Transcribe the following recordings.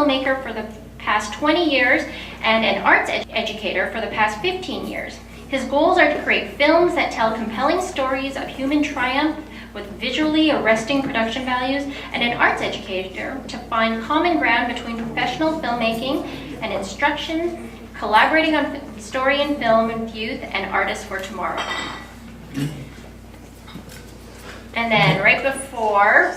filmmaker for the past 20 years and an arts educator for the past 15 years. His goals are to create films that tell compelling stories of human triumph with visually arresting production values, and an arts educator to find common ground between professional filmmaking and instruction, collaborating on story and film with youth and artists for tomorrow. And then right before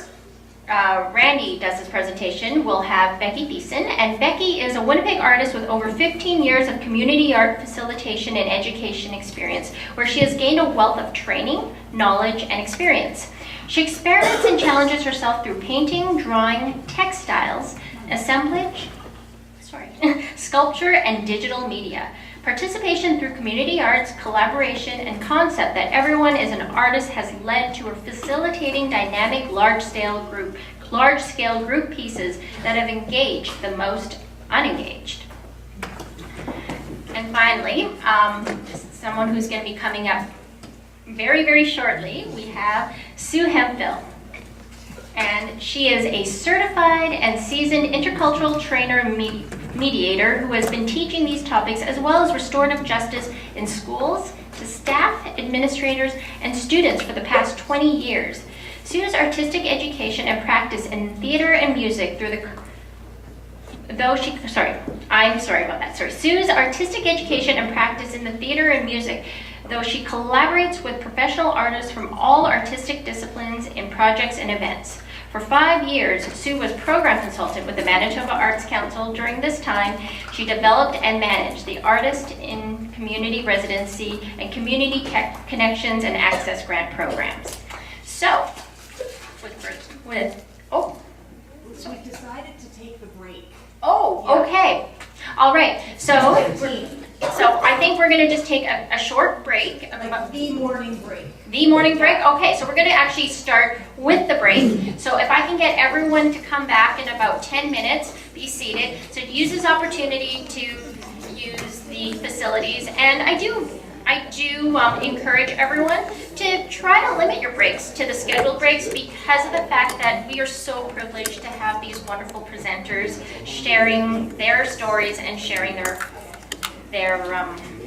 Randy does his presentation, we'll have Becky Thiessen. And Becky is a Winnipeg artist with over 15 years of community art facilitation and education experience, where she has gained a wealth of training, knowledge, and experience. She experiments and challenges herself through painting, drawing, textiles, assemblage, sculpture, and digital media. Participation through community arts, collaboration, and concept that everyone is an artist has led to her facilitating dynamic large-scale group pieces that have engaged the most unengaged. And finally, someone who's going to be coming up very, very shortly, we have Sue Hemphill. And she is a certified and seasoned intercultural trainer and mediator who has been teaching these topics as well as restorative justice in schools to staff, administrators, and students for the past 20 years. Sue's artistic education and practice in theater and music through the Sue's artistic education and practice in the theater and music, though she collaborates with professional artists from all artistic disciplines in projects and events. For 5 years, Sue was program consultant with the Manitoba Arts Council. During this time, she developed and managed the Artist in Community Residency and Community Connections and Access Grant programs. So, we decided to take the break. Oh, okay. All right. So I think we're going to just take a short break. The morning break. The morning break? Okay, so we're going to actually start with the break. So if I can get everyone to come back in about 10 minutes, be seated. So use this opportunity to use the facilities. And I do encourage everyone to try to limit your breaks to the scheduled breaks because of the fact that we are so privileged to have these wonderful presenters sharing their stories and sharing their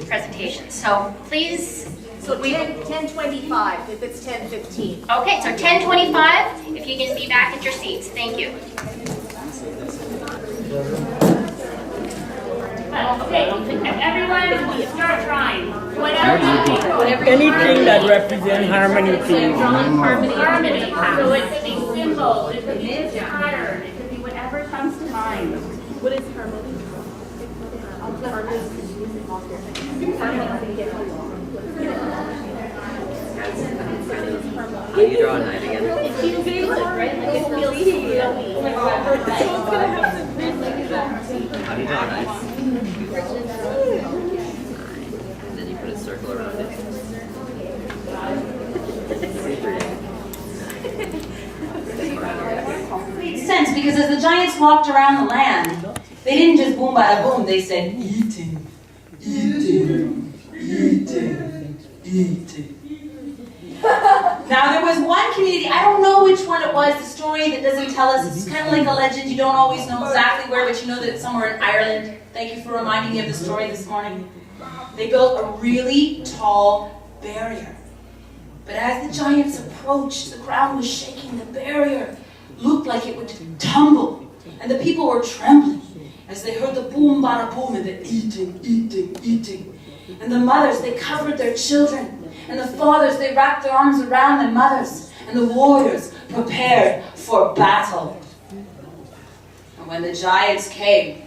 presentations. So please. So 10:25 if it's 10:15. Okay, so 10:25 if you can be back at your seats. Thank you. Okay, everyone start trying. Anything that represents harmony, please. Harmony. So it could be simple, it could be a pattern, it could be whatever comes to mind. What is harmony? Can you draw a knife again? It feels good, right? Like it feels How do you draw a knife? And then you put a circle around it. Made sense because as the giants walked around the land, they didn't just boom bada boom, they said eating, eating, eating, eating. Now there was one community, I don't know which one it was, the story that doesn't tell us, it's kind of like a legend, you don't always know exactly where, but you know that it's somewhere in Ireland. Thank you for reminding me of the story this morning. They built a really tall barrier. But as the giants approached, the ground was shaking, the barrier looked like it would tumble. And the people were trembling as they heard the boom, bada boom, and the eating, eating, eating. And the mothers, they covered their children. And the fathers, they wrapped their arms around their mothers. And the warriors prepared for battle. And when the giants came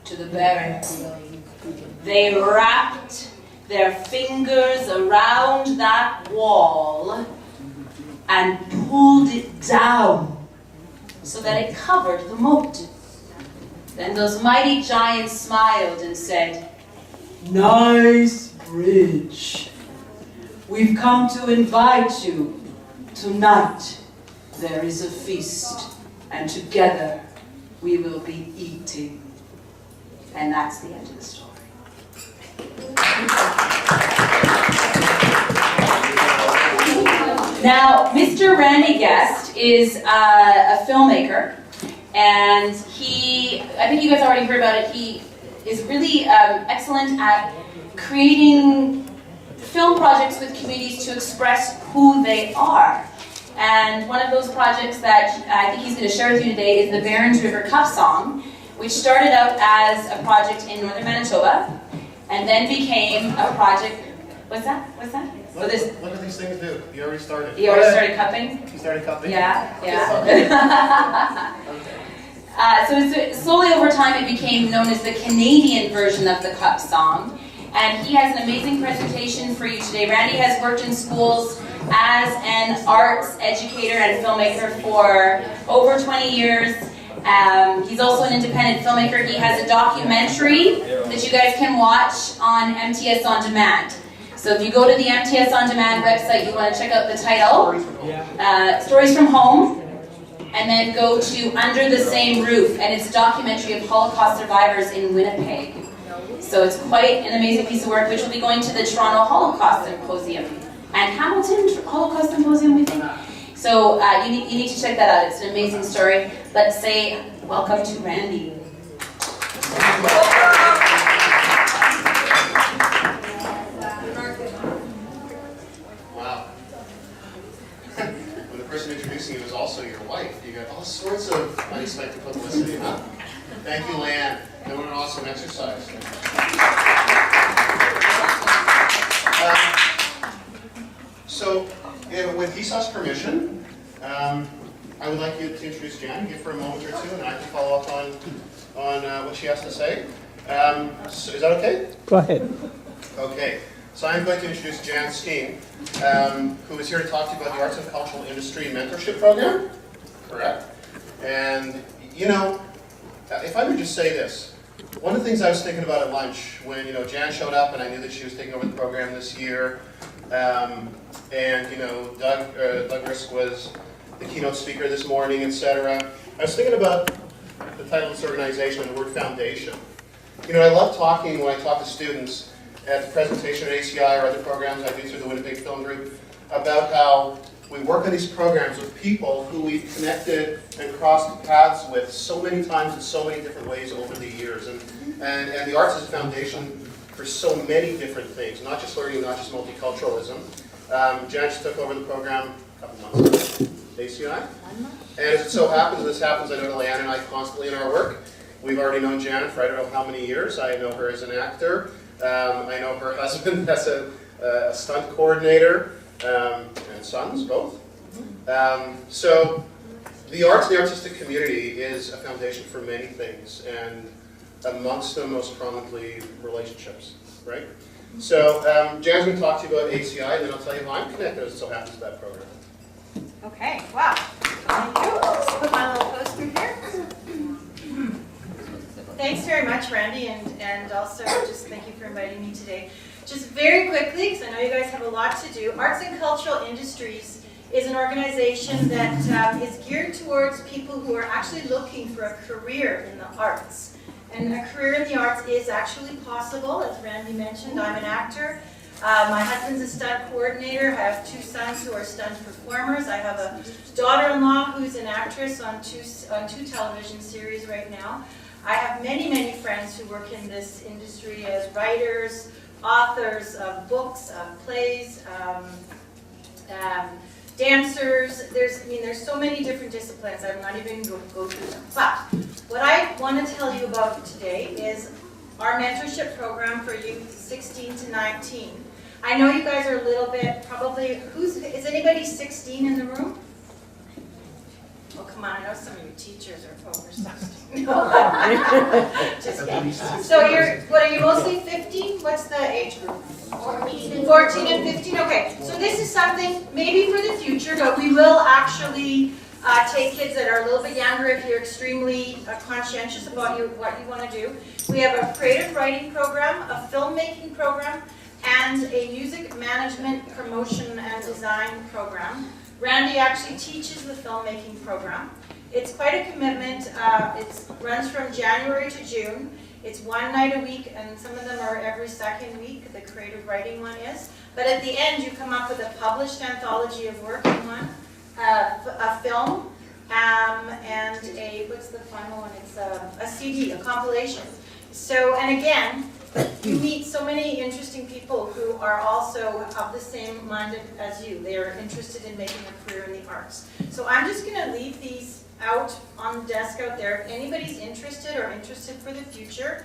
to the barrier, they wrapped their fingers around that wall and pulled it down so that it covered the moat. Then those mighty giants smiled and said, "Nice bridge. We've come to invite you. Tonight there is a feast, and together we will be eating." And that's the end of the story. Now, Mr. Randy Guest is a filmmaker, And I think you guys already heard about it, he is really excellent at creating film projects with communities to express who they are. And one of those projects that I think he's going to share with you today is the Barons River Cup Song, which started out as a project in northern Manitoba, and then became a project. What's that? What's that? What do these things do? You already started. You already started cupping? You started cupping? Yeah. Okay. So slowly over time it became known as the Canadian version of the Cup Song. And he has an amazing presentation for you today. Randy has worked in schools as an arts educator and filmmaker for over 20 years. He's also an independent filmmaker. He has a documentary that you guys can watch on MTS On Demand. So if you go to the MTS On Demand website, you want to check out the title, Stories from Home, and then go to Under the Same Roof, and it's a documentary of Holocaust survivors in Winnipeg. So it's quite an amazing piece of work, which will be going to the Toronto Holocaust Symposium and Hamilton Holocaust Symposium, we think. So you need to check that out. It's an amazing story. Let's say welcome to Randy. Wow. When the person introducing you is also your wife, you got all sorts of unexpected publicity, huh? Thank you, Lan. That was an awesome exercise. So, with Esau's permission, I would like you to introduce Jan, give her a moment or two, and I can follow up on what she has to say. So is that okay? Go ahead. Okay. So I'm going to introduce Jan Skeen, who is here to talk to you about the Arts and Cultural Industry Mentorship Program. Correct. And, you know, if I would just say this, one of the things I was thinking about at lunch when, Jan showed up and I knew that she was taking over the program this year, and, Doug Risk was the keynote speaker this morning, etc. I was thinking about the title of this organization and the word foundation. I love talking when I talk to students at the presentation at ACI or other programs I do through the Winnipeg Film Group about how we work on these programs with people who we've connected and crossed paths with so many times in so many different ways over the years. And the arts is a foundation for so many different things, not just learning, not just multiculturalism. Jan just took over the program a couple months ago, ACI. And as it so happens, I know Leanne and I constantly in our work. We've already known Janet for I don't know how many years. I know her as an actor. I know her husband as a stunt coordinator, and sons, both. So the arts and the artistic community is a foundation for many things, and amongst them, most prominently, relationships, right? So Jan's going to talk to you about ACI, and then I'll tell you how I'm connected as it so happens to that program. Okay, wow. Thank you. Let's put my little poster here. Thanks very much, Randy, and also just thank you for inviting me today. Just very quickly, because I know you guys have a lot to do, Arts and Cultural Industries is an organization that is geared towards people who are actually looking for a career in the arts. And a career in the arts is actually possible, as Randy mentioned. I'm an actor. My husband's a stunt coordinator. I have two sons who are stunt performers. I have a daughter-in-law who's an actress on two television series right now. I have many, many friends who work in this industry as writers, authors of books, of plays, dancers. There's so many different disciplines. I'm not even going to go through them. But what I want to tell you about today is our mentorship program for youth 16 to 19. I know you guys are a little bit probably. Is anybody 16 in the room? Oh, come on, I know some of you teachers are over 16. Just kidding. So what are you, mostly 15? What's the age group? 14 and 15, okay. So this is something maybe for the future, but we will actually take kids that are a little bit younger if you're extremely conscientious about what you want to do. We have a creative writing program, a filmmaking program, and a music management, promotion, and design program. Randy actually teaches the filmmaking program. It's quite a commitment. It runs from January to June. It's one night a week, and some of them are every second week, the creative writing one is. But at the end, you come up with a published anthology of work in one, a film, and what's the final one? It's a CD, a compilation. So, and again, you meet so many interesting people who are also of the same mind as you. They are interested in making a career in the arts. So I'm just going to leave these out on the desk out there. If anybody's interested or interested for the future,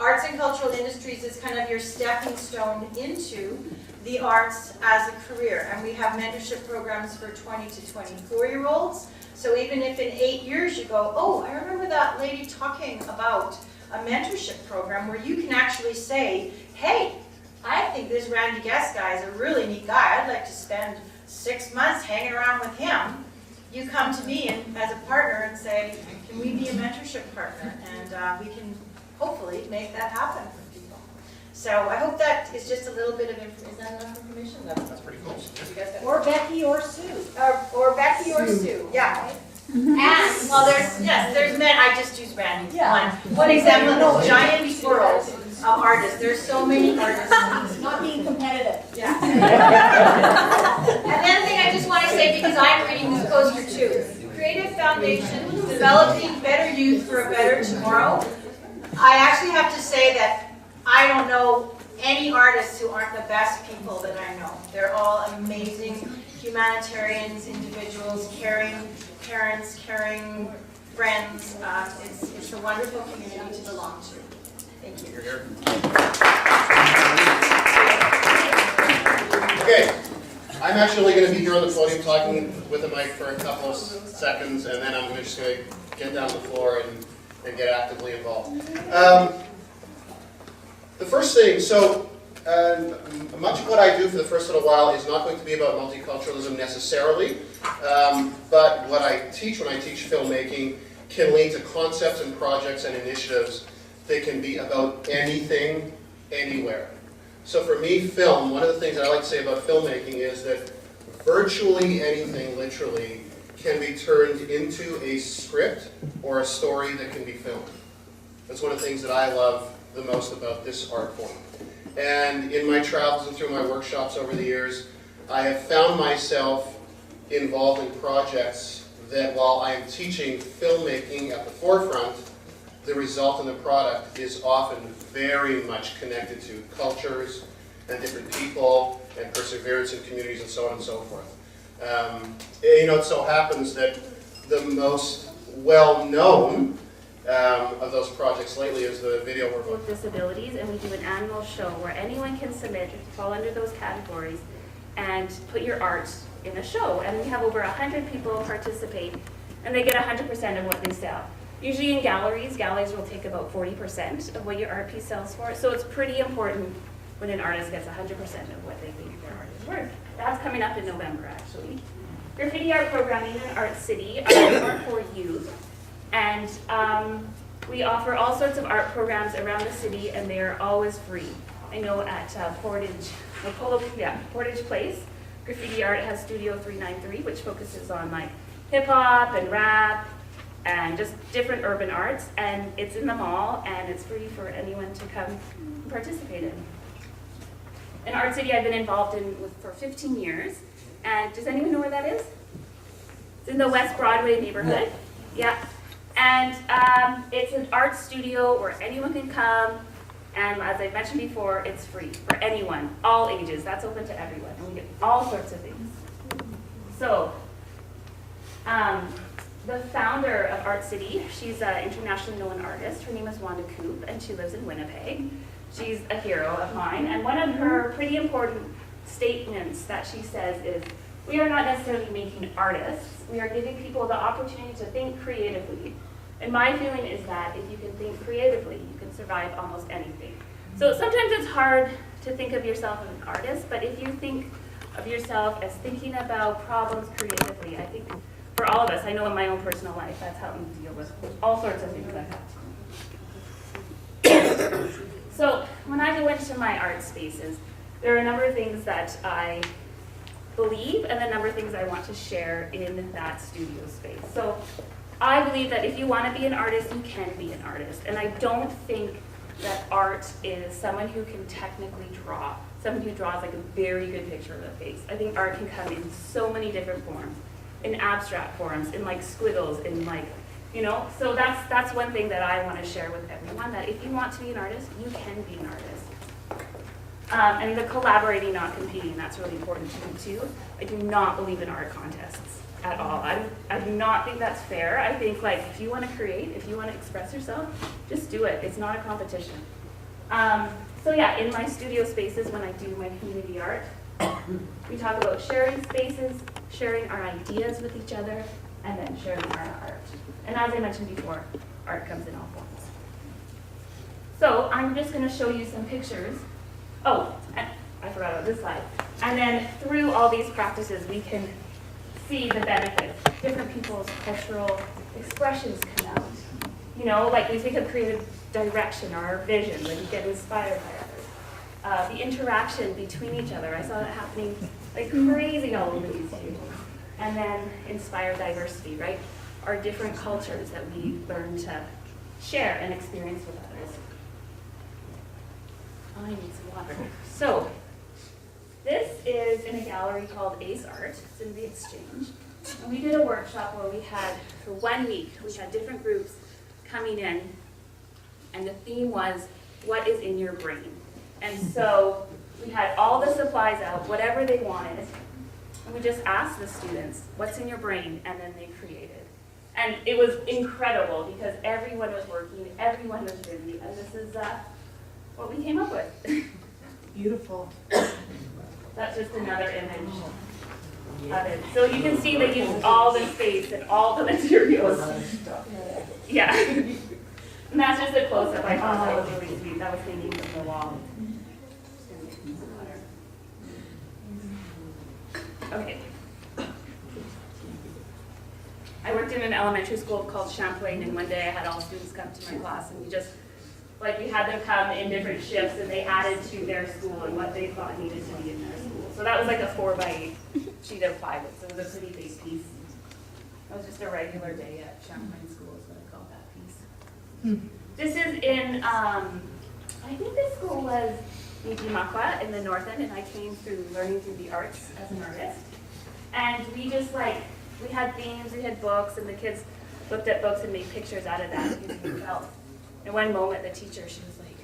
arts and cultural industries is kind of your stepping stone into the arts as a career. And we have mentorship programs for 20 to 24-year-olds. So even if in 8 years you go, oh, I remember that lady talking about a mentorship program where you can actually say, hey, I think this Randy Guest guy is a really neat guy. I'd like to spend 6 months hanging around with him. You come to me and, as a partner and say, can we be a mentorship partner? And we can hopefully make that happen for people. So I hope that is just a little bit of information. Is that enough information? That's pretty cool. You guys got- Or Becky or Sue. or Becky or Sue, yeah. And, well, there's men, I just use Randy. Yeah. One example, the giant world of artists. There's so many artists. Not being competitive. Yeah. Another thing I just want to say, because I'm reading this poster too. Creative Foundation, developing better youth for a better tomorrow. I actually have to say that I don't know any artists who aren't the best people that I know. They're all amazing humanitarians, individuals, caring parents, caring friends. It's a wonderful community to belong to. Thank you. You're here. Okay, I'm actually going to be here on the podium talking with a mic for a couple of seconds, and then I'm just going to get down the floor and get actively involved. The first thing, so much of what I do for the first little while is not going to be about multiculturalism necessarily, but what I teach when I teach filmmaking can lead to concepts and projects and initiatives that can be about anything, anywhere. So for me, film, one of the things I like to say about filmmaking is that virtually anything, literally, can be turned into a script or a story that can be filmed. That's one of the things that I love the most about this art form. And in my travels and through my workshops over the years, I have found myself involved in projects that while I am teaching filmmaking at the forefront, the result and the product is often very much connected to cultures and different people and perseverance in communities and so on and so forth. It so happens that the most well-known of those projects lately is the video we're with disabilities, and we do an annual show where anyone can submit, fall under those categories, and put your art in a show. And we have over 100 people participate, and they get 100% of what they sell. Usually in galleries will take about 40% of what your art piece sells for. So it's pretty important when an artist gets 100% of what they think their art is worth. That's coming up in November, actually. Graffiti art programming in Art City are for youth. And we offer all sorts of art programs around the city, and they are always free. I know at Portage Place, Graffiti Art has Studio 393, which focuses on like hip hop and rap and just different urban arts. And it's in the mall, and it's free for anyone to come and participate in. In Art City, I've been involved for 15 years. And does anyone know where that is? It's in the West Broadway neighborhood. Yeah. And it's an art studio where anyone can come, and as I mentioned before, it's free for anyone, all ages. That's open to everyone, and we get all sorts of things. So, the founder of Art City, she's an internationally known artist. Her name is Wanda Coop, and she lives in Winnipeg. She's a hero of mine, and one of her pretty important statements that she says is, we are not necessarily making artists, we are giving people the opportunity to think creatively. And my feeling is that if you can think creatively, you can survive almost anything. So sometimes it's hard to think of yourself as an artist, but if you think of yourself as thinking about problems creatively, I think for all of us, I know in my own personal life, that's how we deal with all sorts of things that happen. So when I go into my art spaces, there are a number of things that I believe and a number of things I want to share in that studio space. So I believe that if you want to be an artist, you can be an artist. And I don't think that art is someone who can technically draw, someone who draws like a very good picture of a face. I think art can come in so many different forms. in abstract forms, in like squiggles, in like, you know, so that's one thing that I want to share with everyone, that if you want to be an artist, you can be an artist. And the collaborating, not competing, that's really important to me too. I do not believe in art contests at all. I do not think that's fair. I think like if you want to create, if you want to express yourself, just do it. It's not a competition. So yeah, in my studio spaces when I do my community art, we talk about sharing spaces, sharing our ideas with each other, and then sharing our art. And as I mentioned before, art comes in all forms. So I'm just going to show you some pictures. Oh, I forgot about this slide. And then through all these practices, we can see the benefits. Different people's cultural expressions come out. You know, like we take a creative direction or our vision, like we get inspired by others. The interaction between each other, I saw it happening like crazy all over these tables. And then inspire diversity, right? Our different cultures that we learn to share and experience with others. I need some water. So, this is in a gallery called Ace Art. It's in the Exchange. And we did a workshop where we had, for 1 week, we had different groups coming in, and the theme was, what is in your brain? And so, we had all the supplies out, whatever they wanted, and we just asked the students, what's in your brain? And then they created. And it was incredible because everyone was working, everyone was busy, and this is what we came up with. Beautiful. That's just another image of it. So you can see they used all the space and all the materials. Yeah. And that's just a close-up. I thought that was really sweet. That was hanging from the wall. Okay. I worked in an elementary school called Champlain, and one day I had all students come to my class, and we had them come in different shifts, and they added to their school and what they thought needed to be in their school. So that was like a 4x8 sheet of plywood, so it was a pretty big piece. It was just a regular day at Champlain School is what I called that piece. This is in, I think this school was Nijimakwa in the North End, and I came through learning through the arts as an artist. And we just we had themes, we had books, and the kids looked at books and made pictures out of that using felt. In one moment, the teacher, she was like,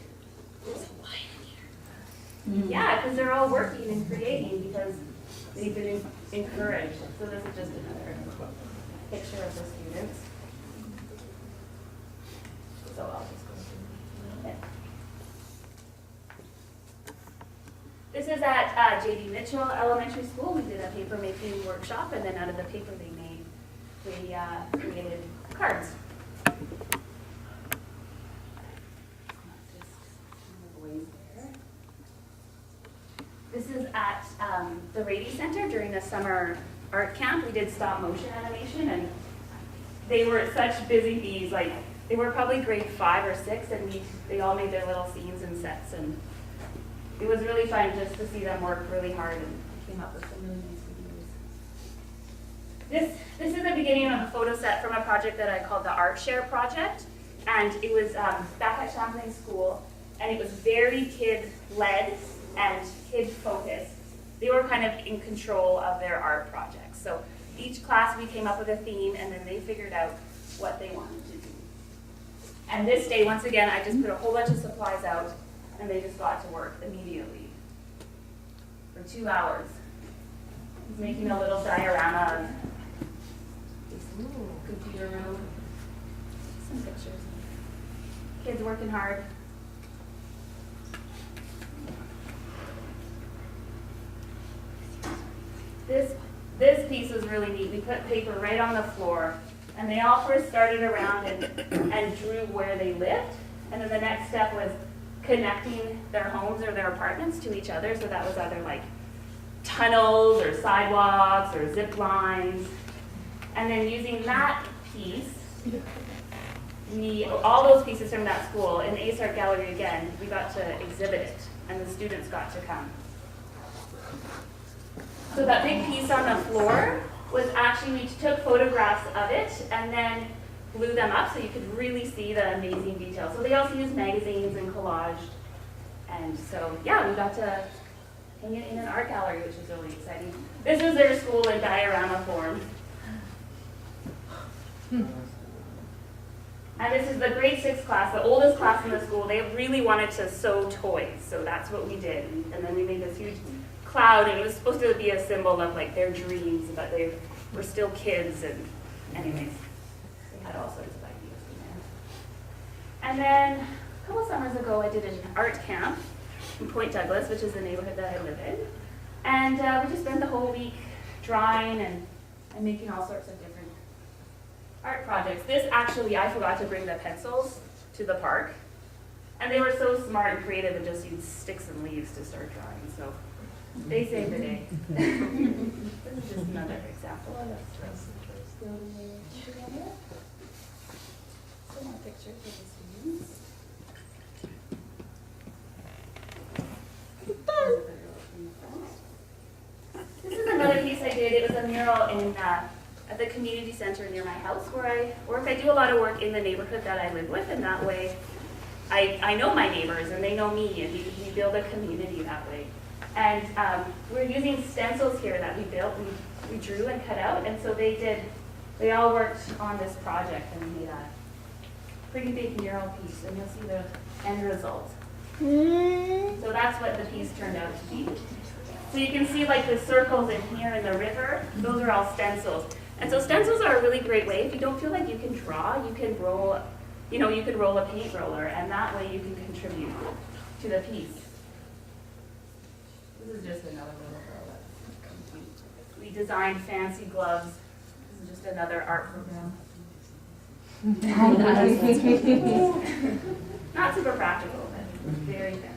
there's a lion in here. Yeah, because they're all working and creating because they've been encouraged. So this is just another picture of the students. So I'll just go through it. This is at J.D. Mitchell Elementary School. We did a paper making workshop, and then out of the paper they created cards. This is at the Rady Center during the summer art camp. We did stop motion animation, and they were such busy bees. Like they were probably grade 5 or 6, and they all made their little scenes and sets, and it was really fun just to see them work really hard and came up with some really nice videos. This is the beginning of a photo set from a project that I called the Art Share Project, and it was back at Champlain School, and it was very kid-led and kid-focused. They were kind of in control of their art projects. So each class we came up with a theme, and then they figured out what they wanted to do. And this day, once again, I just put a whole bunch of supplies out, and they just got to work immediately for 2 hours. He's making a little diorama of this computer room. Some pictures. Kids working hard. This piece was really neat. We put paper right on the floor, and they all first started around and drew where they lived, and then the next step was connecting their homes or their apartments to each other. So that was either like tunnels or sidewalks or zip lines. And then using that piece, all those pieces from that school, in the Ace Art Gallery again, we got to exhibit it, and the students got to come. So that big piece on the floor was actually, we took photographs of it and then blew them up so you could really see the amazing detail. So they also used magazines and collage. And so, yeah, we got to hang it in an art gallery, which is really exciting. This was their school in diorama form. And this is the grade 6 class, the oldest class in the school. They really wanted to sew toys, so that's what we did. And then we made this huge cloud, and it was supposed to be a symbol of like their dreams, but they were still kids, and anyways, they had all sorts of ideas in there. And then a couple summers ago, I did an art camp in Point Douglas, which is the neighborhood that I live in. And we just spent the whole week drawing and making all sorts of different art projects. This actually, I forgot to bring the pencils to the park. And they were so smart and creative and just used sticks and leaves to start drawing. So they saved the day. This is just another example. Some more pictures of the students. This is another piece I did. It was a mural in at the community center near my house where I work. I do a lot of work in the neighborhood that I live with, and that way I know my neighbors and they know me, and we build a community that way. And we're using stencils here that we built, we drew and cut out, and so they all worked on this project and we made a pretty big mural piece, and you'll see the end result. So that's what the piece turned out to be. So you can see like the circles in here in the river, those are all stencils. And so stencils are a really great way. If you don't feel like you can draw, you can roll, you can roll a paint roller, and that way you can contribute to the piece. This is just another little girl. We designed fancy gloves. This is just another art program. Not super practical, but very fancy.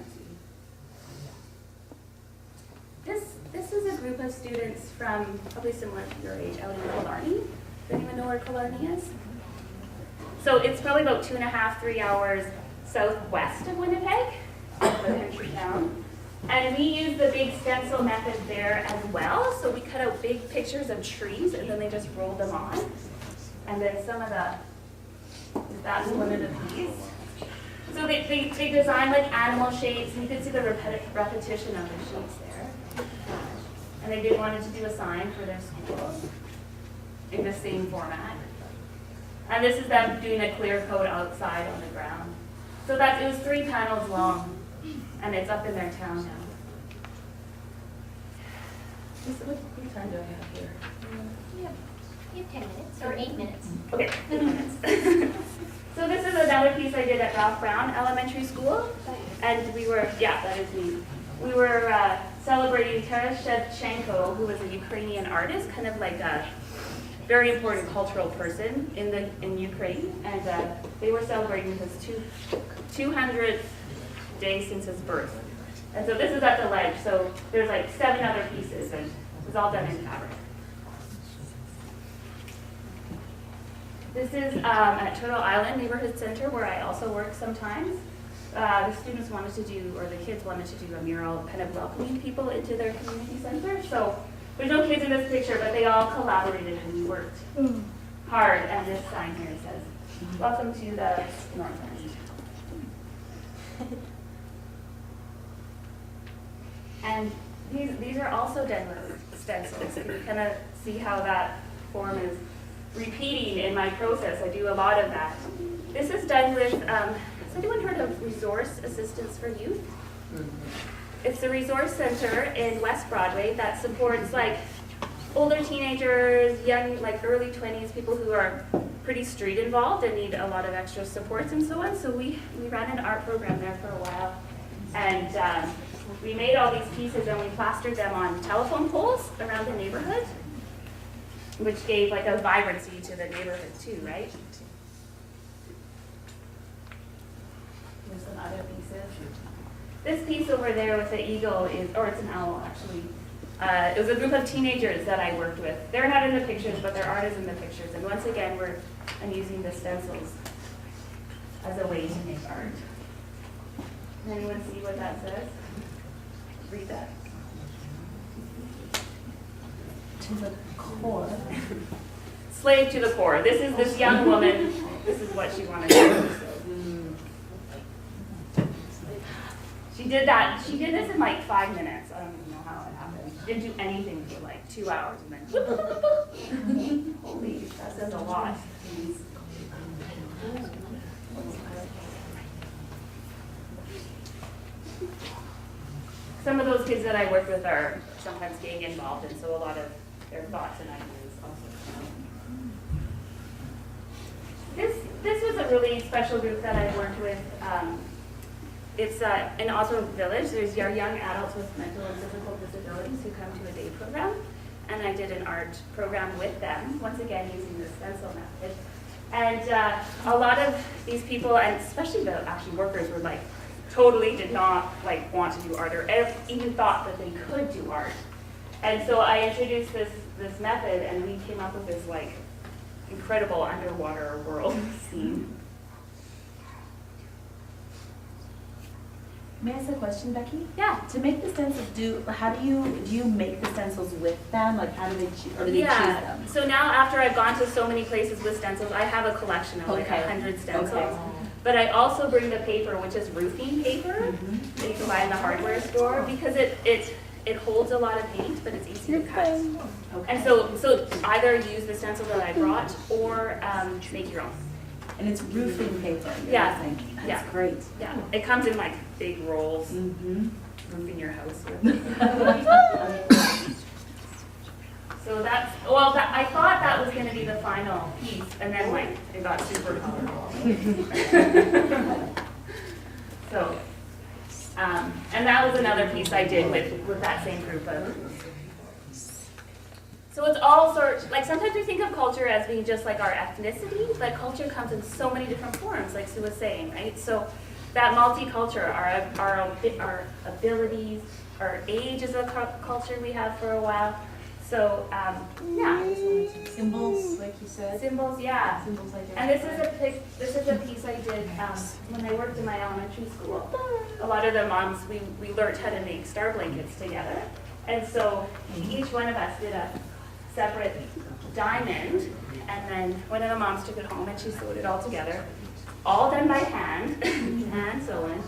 This is a group of students from probably similar to your age out in Killarney. Does anyone know where Killarney is? So it's probably about 2.5, 3 hours southwest of Winnipeg, the country town. And we use the big stencil method there as well. So we cut out big pictures of trees and then they just rolled them on. And then some of that's one of the piece. So they design like animal shapes, and you can see the repetition of the shapes there. And they wanted to do a sign for their school in the same format. And this is them doing a clear coat outside on the ground. So it was 3 panels long, and it's up in their town now. What time do I have here? You have 10 minutes or 8 minutes. Okay, 10 minutes. So this is another piece I did at Ralph Brown Elementary School, and we were, that is me. We were celebrating Taras Shevchenko, who was a Ukrainian artist, kind of like a very important cultural person in Ukraine, and they were celebrating his 200th day since his birth. And so this is at the ledge, so there's like 7 other pieces, and it was all done in fabric. This is at Turtle Island Neighborhood Center, where I also work sometimes. The students wanted to do, or the kids wanted to do a mural kind of welcoming people into their community center. So there's no kids in this picture, but they all collaborated and we worked hard. And this sign here says, "Welcome to the North End." And these are also done with stencils. You can kind of see how that form is repeating in my process. I do a lot of that. This is done with, has anyone heard of Resource Assistance for Youth? It's a resource center in West Broadway that supports like older teenagers, young, like early 20s, people who are pretty street involved and need a lot of extra supports and so on. So we ran an art program there for a while. And we made all these pieces and we plastered them on telephone poles around the neighborhood, which gave like a vibrancy to the neighborhood too, right? There's some other pieces. This piece over there with the eagle is, or it's an owl actually. It was a group of teenagers that I worked with. They're not in the pictures, but their art is in the pictures. And once again, I'm using the stencils as a way to make art. Can anyone see what that says? Read that. To the core. Slave to the core. This is this young woman. This is what she wanted to do. She did that. She did this in like 5 minutes. I don't even know how it happened. She didn't do anything for like 2 hours and then Holy, that says a lot. Some of those kids that I work with are sometimes gang involved, and so a lot of their thoughts and ideas also come. This was a really special group that I worked with. It's in Oslo Village. There's young adults with mental and physical disabilities who come to a day program, and I did an art program with them, once again using the stencil method. And a lot of these people, and especially the actually workers, were like, totally did not like want to do art or even thought that they could do art. And so I introduced this method, and we came up with this like incredible underwater world scene. May I ask a question, Becky? Yeah. To make the stencils, how do you make the stencils with them? Like how do they choose, or do they choose them? So now after I've gone to so many places with stencils, I have a collection of like 100 stencils. Okay. But I also bring the paper, which is roofing paper, that you can buy in the hardware store, because it holds a lot of paint, but it's easy to cut. Okay. And so either use the stencil that I brought or make your own. And it's roofing paper. Yeah. That's Yeah. great. Yeah, it comes in like big rolls, Mm-hmm. roofing your house with. So I thought that was going to be the final piece, and then like it got super colorful. So, and that was another piece I did with that same group of. So it's all sorts, like sometimes we think of culture as being just like our ethnicity, but culture comes in so many different forms, like Sue was saying, right? So that multicultural, our abilities, our age is a culture we have for a while. So, yeah. Symbols, like you said. Symbols, yeah. Symbols like And this is a piece I did when I worked in my elementary school. A lot of the moms, we learned how to make star blankets together. And so each one of us did a separate diamond, and then one of the moms took it home and she sewed it all together, all done by hand, hand sewn,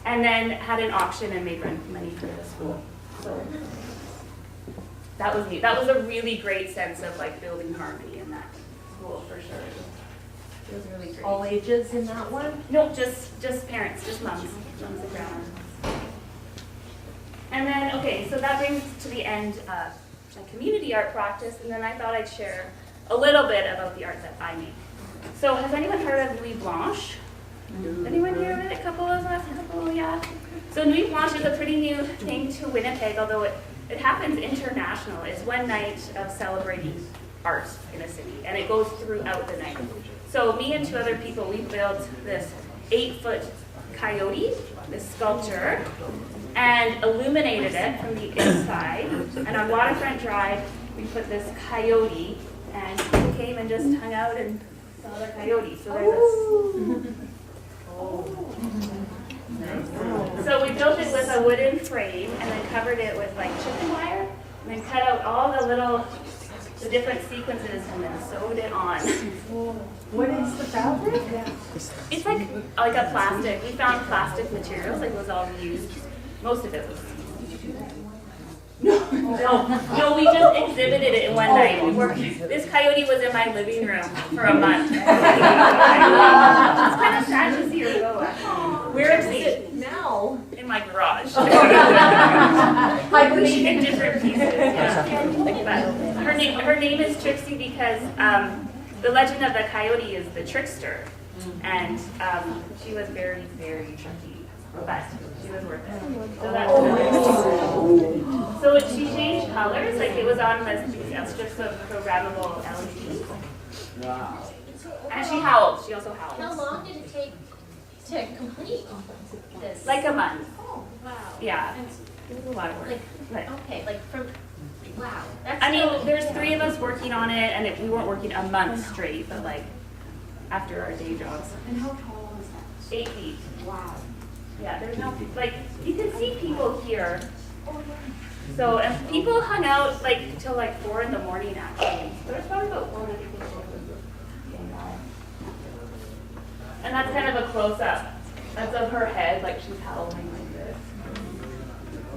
and then had an auction and made money for the school. So that was neat. That was a really great sense of like building harmony in that school for sure. It was really great. all ages in that one? No, just parents, just moms and grandmas. And then, okay, so that brings to the end a community art practice, and then I thought I'd share a little bit about the art that I make. So has anyone heard of Nuit Blanche? Anyone here of it? A couple of us? Yeah. So Nuit Blanche is a pretty new thing to Winnipeg, although it happens international. It's one night of celebrating art in a city, and it goes throughout the night. So me and two other people, we built this 8-foot coyote, this sculpture, and illuminated it from the inside. And on Waterfront Drive, we put this coyote, and people came and just hung out and saw the coyote. So there's this. So we built it with a wooden frame, and then covered it with like chicken wire, and then cut out all the different sequences, and then sewed it on. What is the fabric? It's like a plastic. We found plastic materials, like it was all reused. Most of it was. No, we just exhibited it in one night. This coyote was in my living room for a month. It's kind of sad to see her go. Where is it now? In my garage. In different pieces. Yeah. But her name is Trixie because the legend of the coyote is the trickster, and she was very, very tricky, but she was worth it. So that's so she changed colors, like it was on these strips of programmable LEDs. Wow. And she howled. She also howled. How long did it take to complete this? Like a month. Oh, wow. Yeah. It was a lot of work. Okay, like from, wow. That's I mean, there's 3 of us working on it, and we weren't working a month straight, but like after our day jobs. And how tall was that? 8 feet. Wow. Yeah, there's no, like, you can see people here. So, and people hung out like till like 4 in the morning actually. There's probably about 40 people. And that's kind of a close-up. That's of her head, like she's howling like this.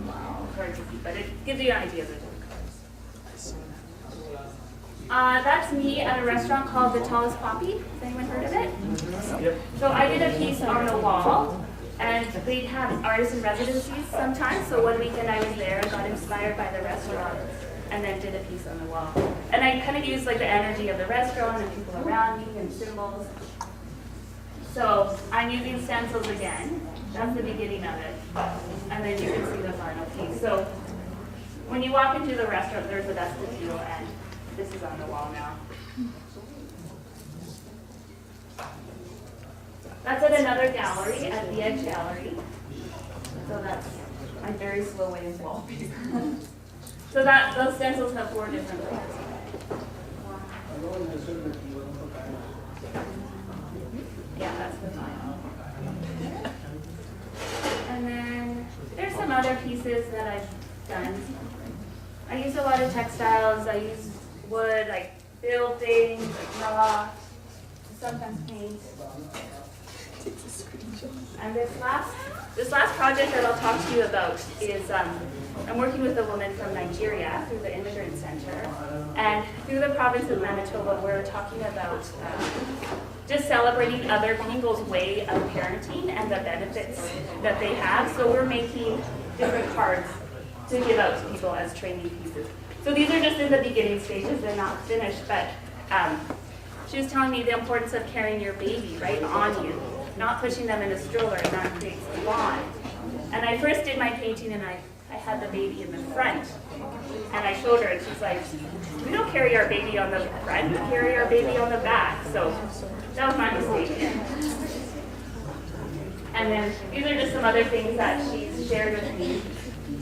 Wow, hard to see, but it gives you an idea of the different colors. That's me at a restaurant called The Tallest Poppy. Has anyone heard of it? Yep. So I did a piece on the wall, and they have artists in residencies sometimes. So one weekend I was there, got inspired by the restaurant, and then did a piece on the wall. And I kind of used like the energy of the restaurant and people around me and symbols. So I'm using stencils again. That's the beginning of it. And then you can see the final piece. So when you walk into the restaurant, there's a vestibule, and this is on the wall now. That's at another gallery, at the Edge Gallery. So that's my very slow way of wallpaper. So those stencils have 4 different layers. Yeah, that's the final. And then there's some other pieces that I've done. I use a lot of textiles. I use wood, like build things, like draw, sometimes paint. And this last project that I'll talk to you about is I'm working with a woman from Nigeria through the Immigrant Center, and through the province of Manitoba, we're talking about just celebrating other people's way of parenting and the benefits that they have. So we're making different cards to give out to people as training pieces. So these are just in the beginning stages, they're not finished, but she was telling me the importance of carrying your baby right on you, not pushing them in a stroller, and that creates a bond. And I first did my painting and I had the baby in the front, and I showed her, and she's like, we don't carry our baby on the front, we carry our baby on the back. So that was my mistake. And then these are just some other things that she's shared with me.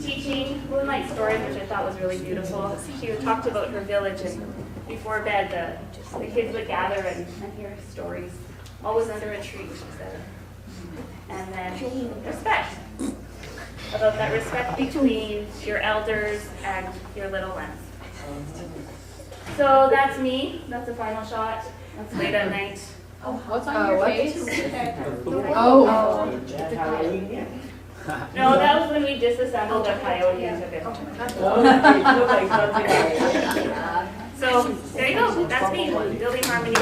Teaching moonlight stories, which I thought was really beautiful. She talked about her village, and before bed, the kids would gather and hear stories, always under a tree, she said. And then respect, about that respect between your elders and your little ones. So that's me. That's the final shot. That's late at night. What's on your face? No, that was when we disassembled the coyote and took it home. So there you go. That's me, building harmony.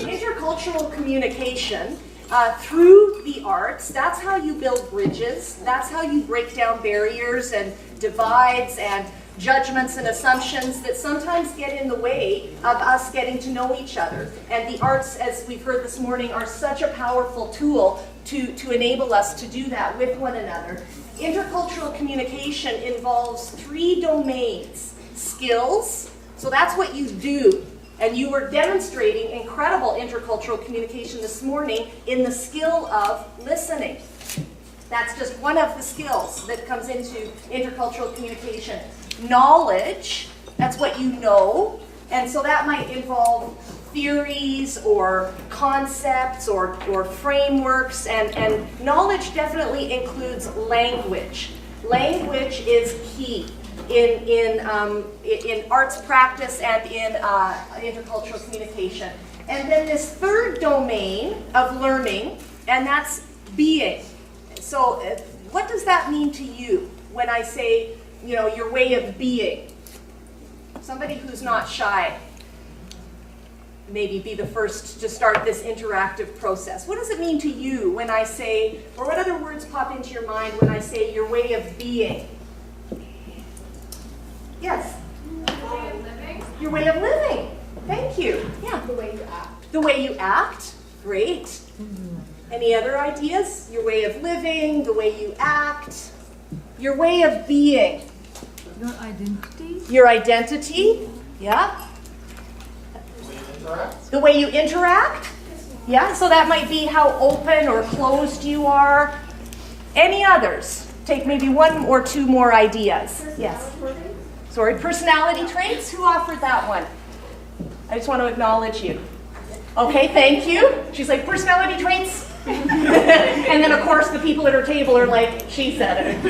Intercultural communication through the arts, that's how you build bridges, that's how you break down barriers and divides and judgments and assumptions that sometimes get in the way of us getting to know each other. And the arts, as we've heard this morning, are such a powerful tool to enable us to do that with one another. Intercultural communication involves 3 domains. Skills, so that's what you do. And you were demonstrating incredible intercultural communication this morning in the skill of listening. That's just one of the skills that comes into intercultural communication. Knowledge, that's what you know. And so that might involve theories or concepts or frameworks. And knowledge definitely includes language. Language is key in arts practice and in intercultural communication. And then this 3rd domain of learning, and that's being. So what does that mean to you when I say, you know, your way of being? Somebody who's not shy, maybe be the first to start this interactive process. What does it mean to you when I say, or what other words pop into your mind when I say your way of being? Yes? Your way of living. Your way of living. Thank you. Yeah. The way you act. The way you act. Great. Any other ideas? Your way of living, the way you act, your way of being. Your identity. Your identity. Yeah. The way you interact. Yeah. So that might be how open or closed you are. Any others? Take maybe 1 or 2 more ideas. Yes. Sorry, personality traits? Who offered that one? I just want to acknowledge you. Okay, thank you. She's like, personality traits? And then, of course, the people at her table are like, she said it.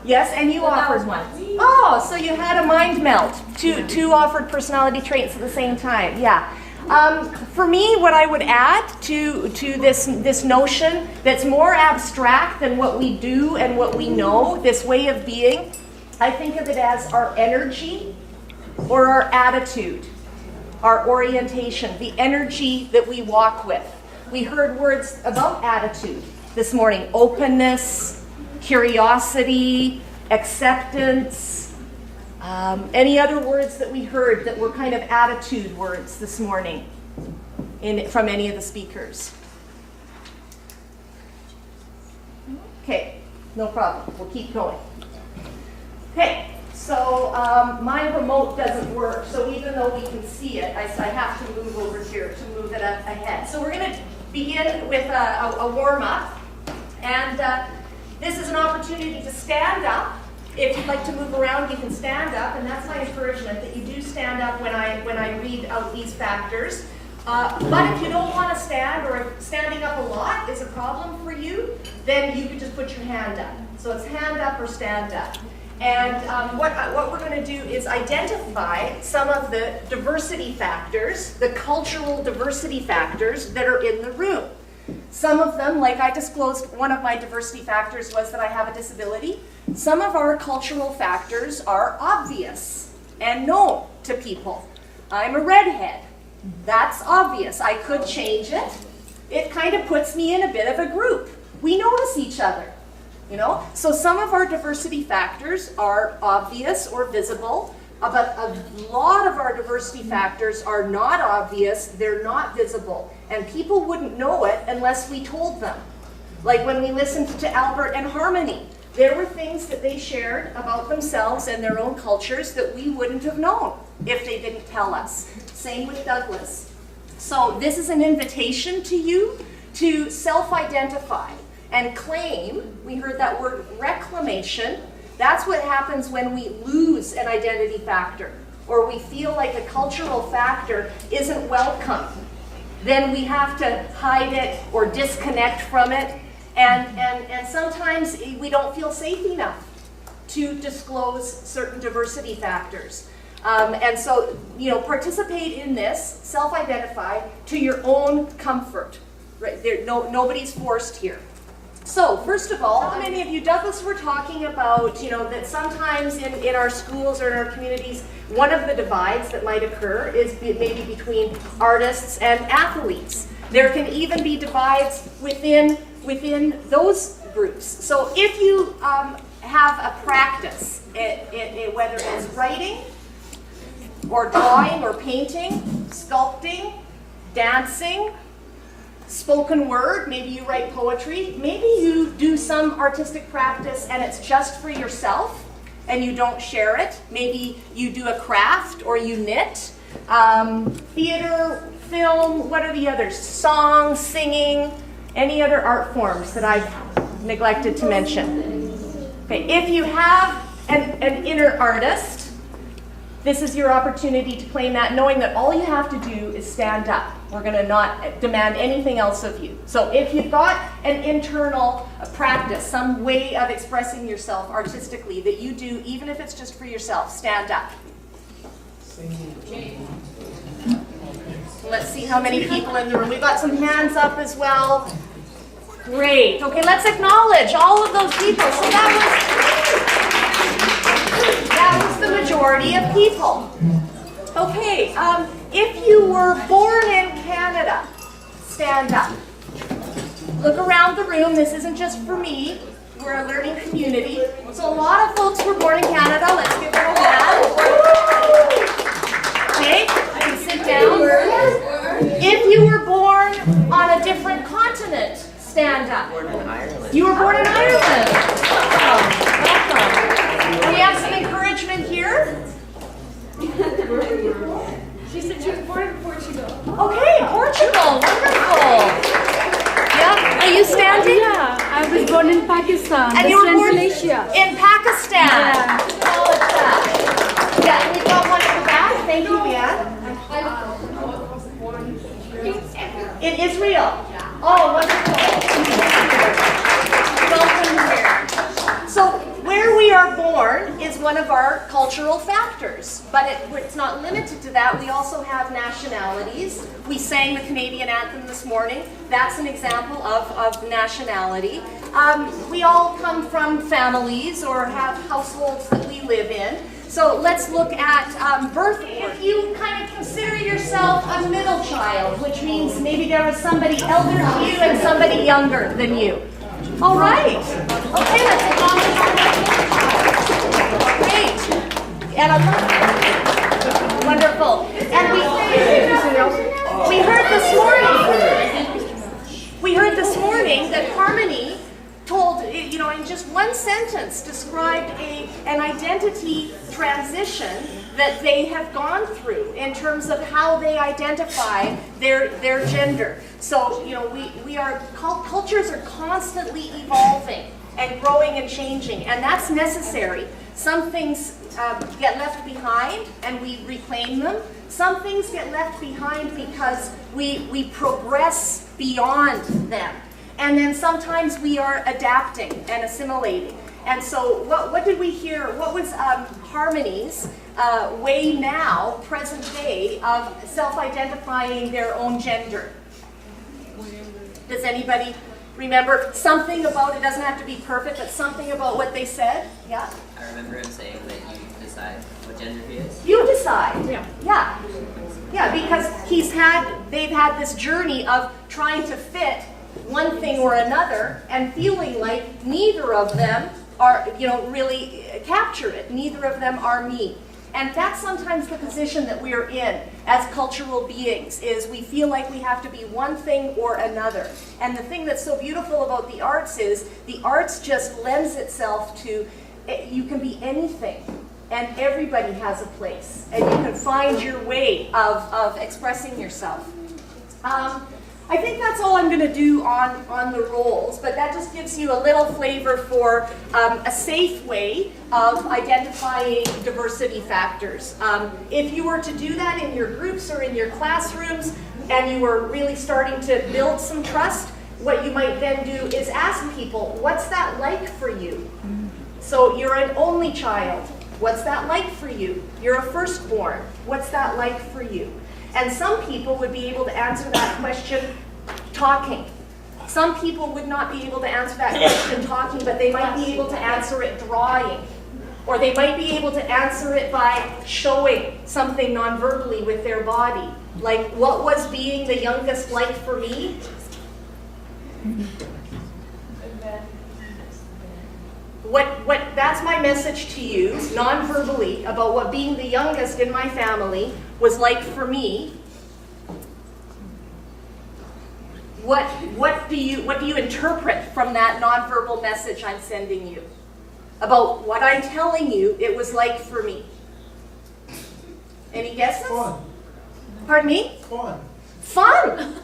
Yes, and you offered one. Oh, so you had a mind melt. Two offered personality traits at the same time. Yeah. For me, what I would add to this notion that's more abstract than what we do and what we know, this way of being, I think of it as our energy or our attitude, our orientation, the energy that we walk with. We heard words about attitude this morning: openness, curiosity, acceptance. Any other words that we heard that were kind of attitude words this morning from any of the speakers? Okay, no problem. We'll keep going. Okay, so my remote doesn't work, so even though we can see it, I have to move over here to move it up ahead. So we're going to begin with a warm-up, and this is an opportunity to stand up. If you'd like to move around, you can stand up, and that's my encouragement, that you do stand up when I read out these factors. But if you don't want to stand, or if standing up a lot is a problem for you, then you can just put your hand up. So it's hand up or stand up. And what we're going to do is identify some of the diversity factors, the cultural diversity factors that are in the room. Some of them, like I disclosed, one of my diversity factors was that I have a disability. Some of our cultural factors are obvious and known to people. I'm a redhead. That's obvious. I could change it. It kind of puts me in a bit of a group. We notice each other, you know? So some of our diversity factors are obvious or visible, but a lot of our diversity factors are not obvious, they're not visible, and people wouldn't know it unless we told them. Like when we listened to Albert and Harmony, there were things that they shared about themselves and their own cultures that we wouldn't have known if they didn't tell us. Same with Douglas. So this is an invitation to you to self-identify and claim. We heard that word reclamation. That's what happens when we lose an identity factor, or we feel like a cultural factor isn't welcome. Then we have to hide it or disconnect from it. And sometimes we don't feel safe enough to disclose certain diversity factors. And so, you know, participate in this, self-identify to your own comfort. Right? Nobody's forced here. So, first of all, how many of you, Douglas, were talking about, you know, that sometimes in our schools or in our communities, one of the divides that might occur is maybe between artists and athletes. There can even be divides within those groups. So if you have a practice, whether it's writing or drawing or painting, sculpting, dancing, spoken word, maybe you write poetry, maybe you do some artistic practice and it's just for yourself and you don't share it. Maybe you do a craft or you knit. Theater, film, what are the others? Song, singing, any other art forms that I've neglected to mention. Okay, if you have an inner artist, this is your opportunity to claim that, knowing that all you have to do is stand up. We're going to not demand anything else of you. So if you've got an internal practice, some way of expressing yourself artistically that you do, even if it's just for yourself, stand up. Let's see how many people in the room. We've got some hands up as well. Great. Okay, let's acknowledge all of those people. So that was the majority of people. Okay, if you were born in Canada, stand up. Look around the room. This isn't just for me. We're a learning community. So a lot of folks were born in Canada. Let's give them a hand. Okay, you can sit down. If you were born on a different continent, stand up. You were born in Ireland. Welcome. And we have some encouragement here. She said she was born in Portugal. Okay, Portugal. Wonderful. Yeah. Are you standing? Yeah, I was born in Pakistan. And you were born Asia. in Pakistan. Yeah. Acknowledge that. Yeah, and we've got one at the back. Thank you, Leanne. In Israel. Oh, wonderful. Welcome here. So where we are born is one one of our cultural factors. But it's not limited to that. We also have nationalities. We sang the Canadian anthem this morning. That's an example of nationality. We all come from families or have households that we live in. So let's look at birth order. If you kind of consider yourself a middle child, which means maybe there was somebody elder to you and somebody younger than you. All right. Okay, that's a common Great. And I love that. Wonderful. And we heard this morning that Harmony told, in just one sentence, described an identity transition that they have gone through in terms of how they identify their gender. So, cultures are constantly evolving and growing and changing, and that's necessary. Some things get left behind and we reclaim them. Some things get left behind because we progress beyond them. And then sometimes we are adapting and assimilating. And so what did we hear? What was Harmony's way now, present day, of self-identifying their own gender? Does anybody remember something about it? Doesn't have to be perfect, but something about what they said? Yeah? I remember him saying that you decide what gender he is. You decide. Yeah. Yeah, because they've had this journey of trying to fit one thing or another and feeling like neither of them are, really capture it. Neither of them are me. And that's sometimes the position that we're in as cultural beings, is we feel like we have to be one thing or another. And the thing that's so beautiful about the arts is the arts just lends itself to, you can be anything. And everybody has a place. And you can find your way of expressing yourself. I think that's all I'm going to do on the roles, but that just gives you a little flavor for a safe way of identifying diversity factors. If you were to do that in your groups or in your classrooms, and you were really starting to build some trust, what you might then do is ask people, what's that like for you? So you're an only child. What's that like for you? You're a firstborn. What's that like for you? And some people would be able to answer that question talking. Some people would not be able to answer that question talking, but they might be able to answer it drawing. Or they might be able to answer it by showing something non-verbally with their body. Like, what was being the youngest like for me? That's my message to you, non-verbally, about what being the youngest in my family was like for me. What do you interpret from that non-verbal message I'm sending you about what I'm telling you it was like for me? Any guesses? Fun. Pardon me? Fun. Fun.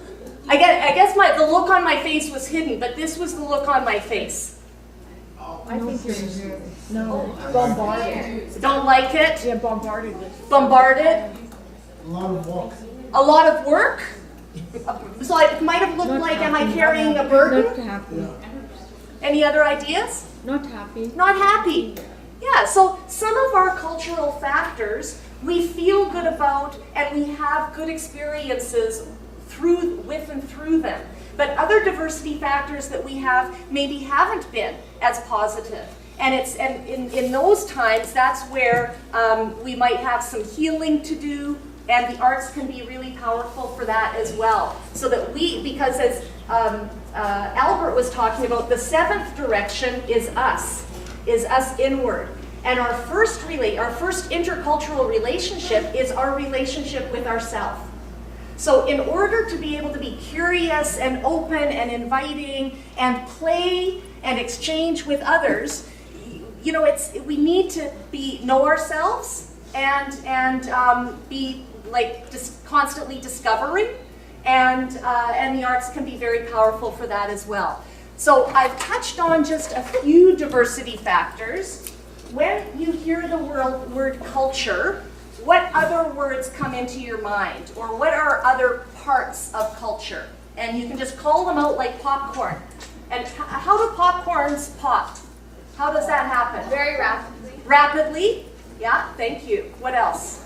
I guess the look on my face was hidden, but this was the look on my face. I think you're bombarded. Don't like it? Yeah, bombarded. Bombarded? A lot of work. A lot of work? So it might have looked like, am I carrying a burden? Not happy. Any other ideas? Not happy. Not happy. Yeah, so some of our cultural factors we feel good about and we have good experiences with and through them. But other diversity factors that we have maybe haven't been as positive. And in those times, that's where we might have some healing to do, and the arts can be really powerful for that as well. So that because as Albert was talking about, the seventh direction is us inward. And our first intercultural relationship is our relationship with ourselves. So in order to be able to be curious and open and inviting and play and exchange with others, we need to know ourselves and be constantly discovering, and the arts can be very powerful for that as well. So I've touched on just a few diversity factors. When you hear the word culture, what other words come into your mind? Or what are other parts of culture? And you can just call them out like popcorn. And how do popcorns pop? How does that happen? Very rapidly. Rapidly. Yeah, thank you. What else?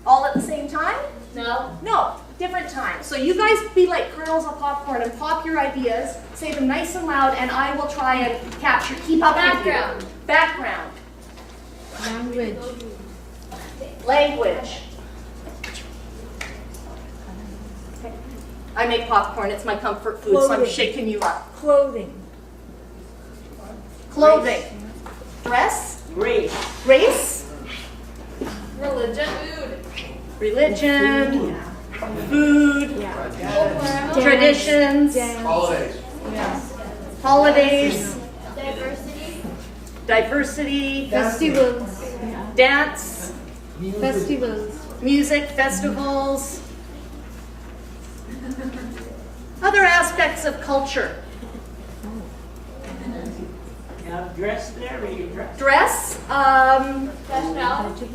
All at the same time? No. No, different times. So you guys be like kernels of popcorn and pop your ideas, say them nice and loud, and I will try and keep up with you. Background. Language. I make popcorn, it's my comfort food, so I'm shaking you up. Clothing. Clothing. Dress. Race. Race. Religion. Food. Religion. Food. Traditions. Holidays. Holidays. Diversity. Diversity. Festivals. Dance. Festivals. Music. Festivals. Other aspects of culture. Dress there, or you dress? Dress. Nationality.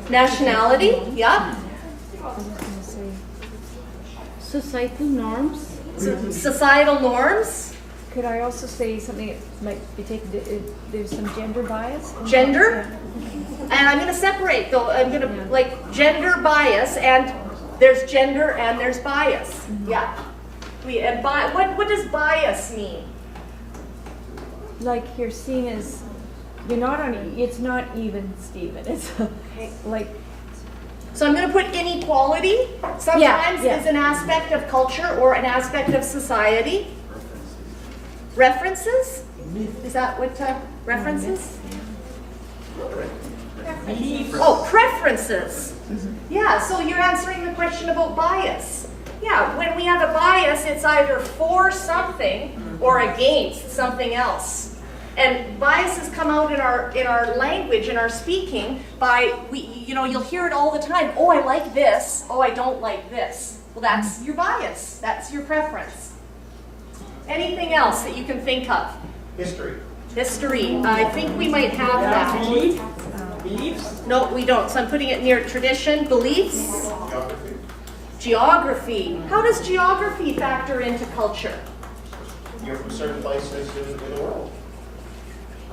Nationality. Yeah. Societal norms. Societal norms. Could I also say something that might be taken, there's some gender bias? Gender. And I'm going to separate though. I'm going to like gender bias, and there's gender and there's bias. Yeah. What does bias mean? Like you're seen as, you're not on, it's not even Steven. It's like. So I'm going to put inequality. Sometimes is an aspect of culture or an aspect of society. References? Is that what references? Oh, preferences. Yeah, so you're answering the question about bias. Yeah, when we have a bias, it's either for something or against something else. And biases come out in our language, in our speaking, by you'll hear it all the time. Oh, I like this. Oh, I don't like this. Well, that's your bias. That's your preference. Anything else that you can think of? History. History. I think we might have that. Beliefs? No, we don't. So I'm putting it near tradition. Beliefs. Geography. Geography. How does geography factor into culture? You're from certain places in the world.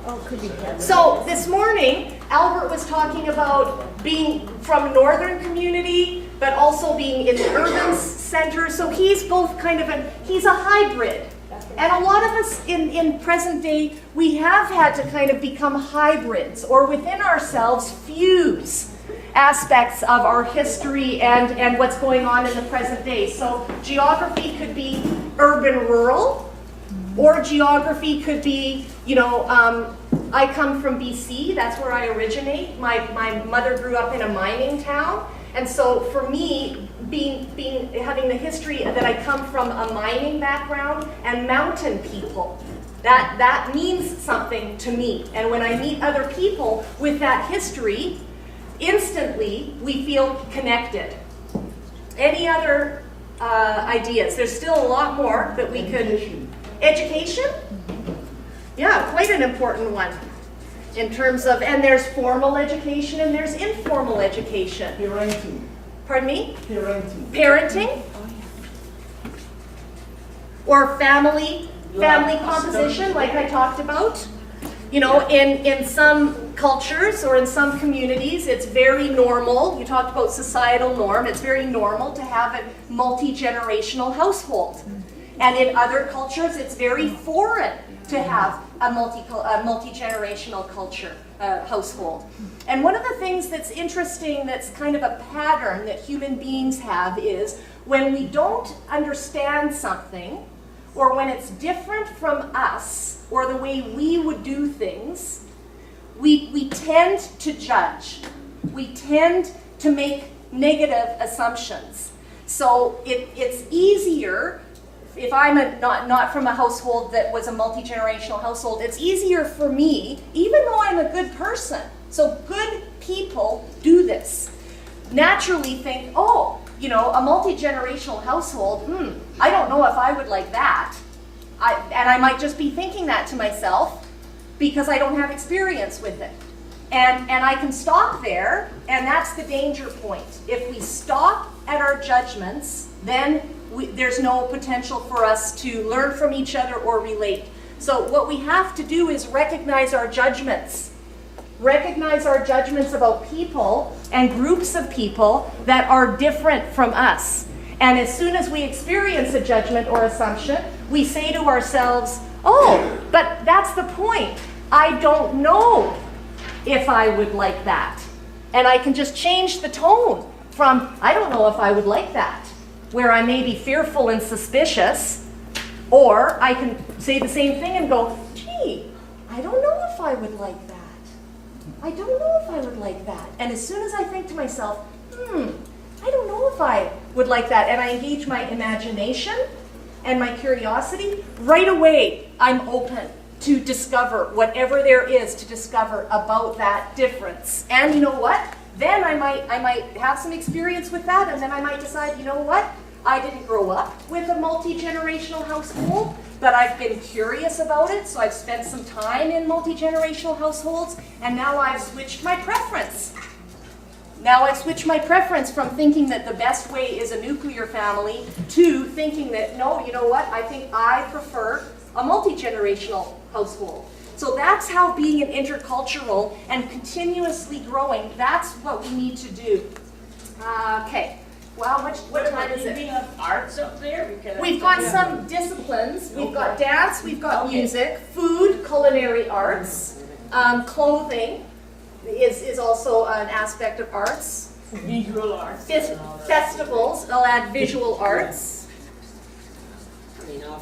Oh, could be. So this morning, Albert was talking about being from a northern community, but also being in the urban center. So he's both kind of he's a hybrid. And a lot of us in present day, we have had to kind of become hybrids, or within ourselves fuse aspects of our history and what's going on in the present day. So geography could be urban-rural, or geography could be, I come from BC, that's where I originate. My mother grew up in a mining town, and so for me, having the history that I come from a mining background and mountain people, that means something to me. And when I meet other people with that history, instantly we feel connected. Any other ideas? There's still a lot more that we could. Education? Yeah, quite an important one. In terms of, and there's formal education and there's informal education. Parenting. Pardon me? Parenting. Parenting? Or family composition, like I talked about. In some cultures or in some communities, it's very normal. You talked about societal norm. It's very normal to have a multi-generational household. And in other cultures, it's very foreign to have a multi-generational culture, household. And one of the things that's interesting, that's kind of a pattern that human beings have, is when we don't understand something, or when it's different from us, or the way we would do things, we tend to judge. We tend to make negative assumptions. So it's easier. If I'm not from a household that was a multi-generational household, it's easier for me, even though I'm a good person. So good people do this. Naturally think, a multi-generational household, I don't know if I would like that. And I might just be thinking that to myself because I don't have experience with it. And I can stop there, and that's the danger point. If we stop at our judgments, then there's no potential for us to learn from each other or relate. So what we have to do is recognize our judgments. recognize our judgments about people and groups of people that are different from us. And as soon as we experience a judgment or assumption, we say to ourselves, oh, but that's the point. I don't know if I would like that. And I can just change the tone from, I don't know if I would like that, where I may be fearful and suspicious, or I can say the same thing and go, gee, I don't know if I would like that. I don't know if I would like that. And as soon as I think to myself, I don't know if I would like that, and I engage my imagination and my curiosity, right away I'm open to discover whatever there is to discover about that difference. And you know what? Then I might have some experience with that, and then I might decide, you know what? I didn't grow up with a multi-generational household, but I've been curious about it, so I've spent some time in multi-generational households, and now I've switched my preference. Now I've switched my preference from thinking that the best way is a nuclear family to thinking that, no, you know what? I think I prefer a multi-generational household. So that's how being an intercultural and continuously growing, that's what we need to do. Okay. Well, what time is it? We have arts up there? We've got some disciplines. We've got dance, we've got music, food, culinary arts, clothing is also an aspect of arts. Visual arts. Festivals, I'll add visual arts.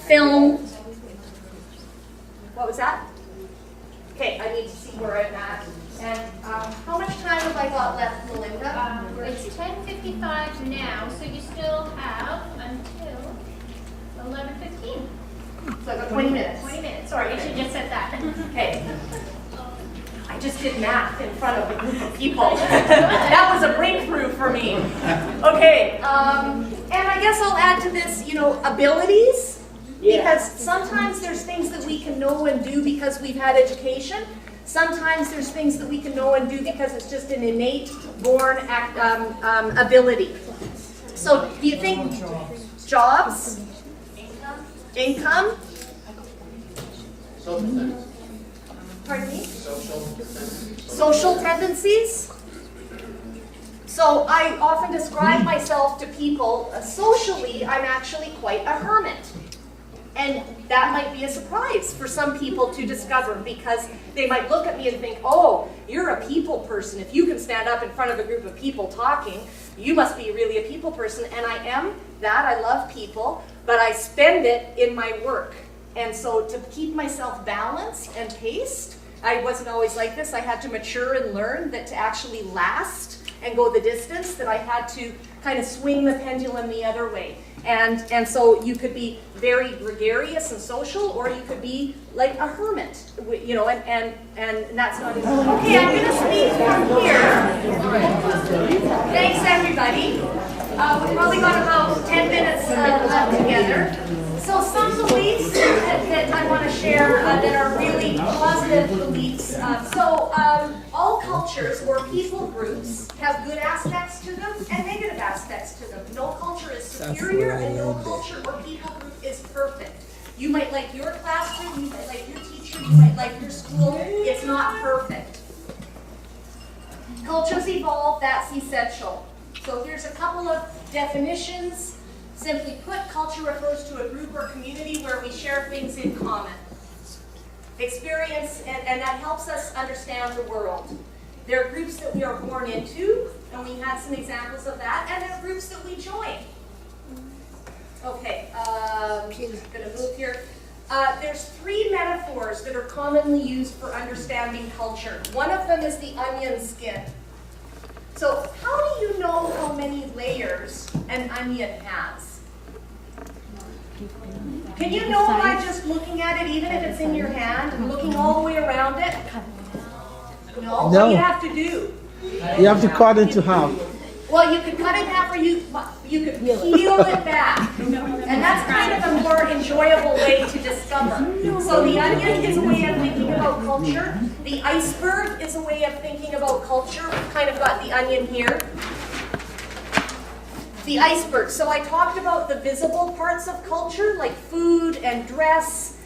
Film. What was that? Okay, I need to see where I'm at. And how much time have I got left, Melinda? It's 10:55 now, so you still have until 11:15. So I've got 20 minutes. 20 minutes. Sorry, you should just said that. Okay. I just did math in front of a group of people. That was a breakthrough for me. Okay, and I guess I'll add to this, abilities. Because sometimes there's things that we can know and do because we've had education. Sometimes there's things that we can know and do because it's just an innate, born ability. So do you think jobs? Income? Social tendencies. Pardon me? Social tendencies. Social tendencies? So I often describe myself to people, socially, I'm actually quite a hermit. And that might be a surprise for some people to discover because they might look at me and think, oh, you're a people person. If you can stand up in front of a group of people talking, you must be really a people person. And I am that. I love people, but I spend it in my work. And so to keep myself balanced and paced, I wasn't always like this. I had to mature and learn that to actually last and go the distance, that I had to kind of swing the pendulum the other way. And so you could be very gregarious and social, or you could be like a hermit, and that's not easy. Okay, I'm going to speak from here. Thanks, everybody. We've probably got about 10 minutes left together. So some beliefs that I want to share that are really positive beliefs. All cultures or people groups have good aspects to them and negative aspects to them. No culture is superior and no culture or people group is perfect. You might like your classroom, you might like your teacher, you might like your school. It's not perfect. Cultures evolve, that's essential. So here's a couple of definitions. Simply put, culture refers to a group or community where we share things in common. Experience, and that helps us understand the world. There are groups that we are born into, and we had some examples of that, and there are groups that we join. Okay, I'm going to move here. There's 3 metaphors that are commonly used for understanding culture. One of them is the onion skin. So how do you know how many layers an onion has? Can you know by just looking at it, even if it's in your hand, and looking all the way around it? No. What do you have to do? You have to cut it into half. Well, you could cut it in half, or you could peel it back. And that's kind of a more enjoyable way to discover. So the onion is a way of thinking about culture. The iceberg is a way of thinking about culture. We've kind of got the onion here. The iceberg. So I talked about the visible parts of culture, like food and dress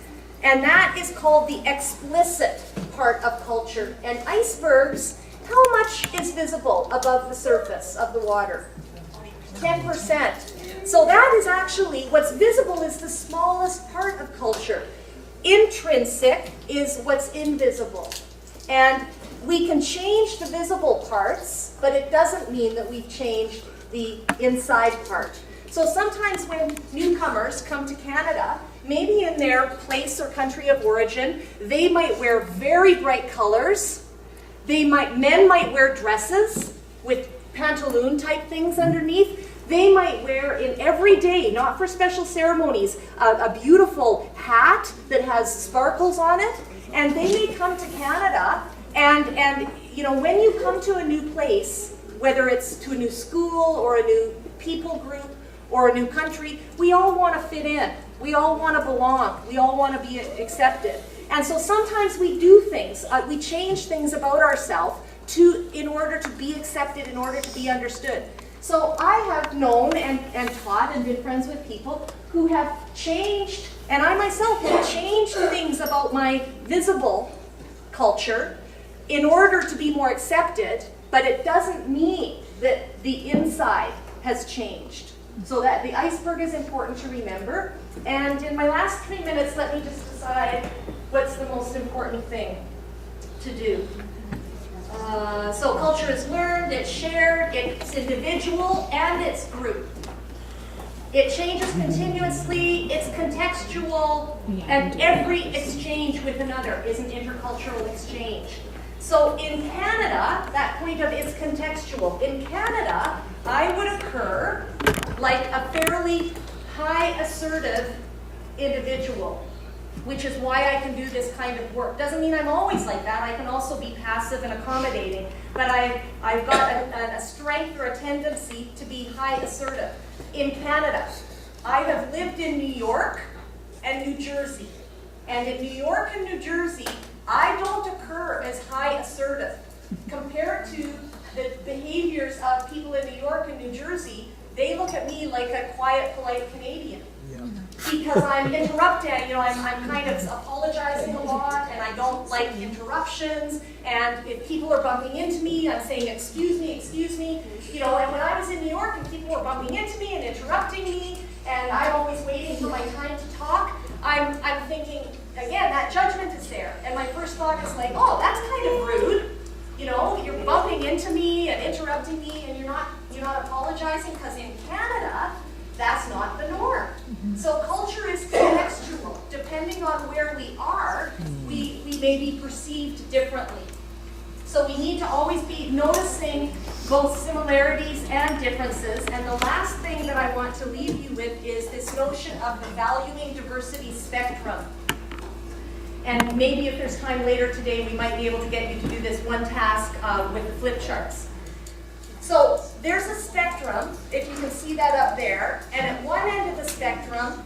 And that is called the explicit part of culture. And icebergs, how much is visible above the surface of the water? 10%. So that is actually, what's visible is the smallest part of culture. Intrinsic is what's invisible. And we can change the visible parts, but it doesn't mean that we've changed the inside part. So sometimes when newcomers come to Canada, maybe in their place or country of origin, they might wear very bright colors. Men might wear dresses with pantaloon type things underneath. They might wear in every day, not for special ceremonies, a beautiful hat that has sparkles on it. And they may come to Canada and you know, when you come to a new place, whether it's to a new school or a new people group or a new country, we all want to fit in. We all want to belong. We all want to be accepted. And so sometimes we do things, we change things about ourselves in order to be accepted, in order to be understood. So I have known and taught and been friends with people who have changed, and I myself have changed things about my visible culture in order to be more accepted, but it doesn't mean that the inside has changed. So that the iceberg is important to remember. And in my last 3 minutes, let me just decide what's the most important thing to do. So culture is learned, it's shared, it's individual, and it's group. It changes continuously, it's contextual, and every exchange with another is an intercultural exchange. So in Canada, that point of it's contextual. In Canada, I would occur like a fairly high assertive individual, which is why I can do this kind of work. Doesn't mean I'm always like that. I can also be passive and accommodating, but I've got a strength or a tendency to be high assertive. In Canada, I have lived in New York and New Jersey. And in New York and New Jersey, I don't occur as high assertive. Compared to the behaviors of people in New York and New Jersey, they look at me like a quiet, polite Canadian. Because I'm interrupting, you know, I'm kind of apologizing a lot, and I don't like interruptions, and if people are bumping into me, I'm saying, excuse me, you know, and when I was in New York and people were bumping into me and interrupting me, and I'm always waiting for my time to talk, I'm thinking, again, that judgment is there, and my first thought is like, oh, that's kind of rude, you know, you're bumping into me and interrupting me, and you're not apologizing, because in Canada, that's not the norm. So culture is contextual. Depending on where we are, we may be perceived differently. So we need to always be noticing both similarities and differences. And the last thing that I want to leave you with is this notion of the valuing diversity spectrum. And maybe if there's time later today, we might be able to get you to do this one task with the flip charts. So there's a spectrum, if you can see that up there, and at one end of the spectrum,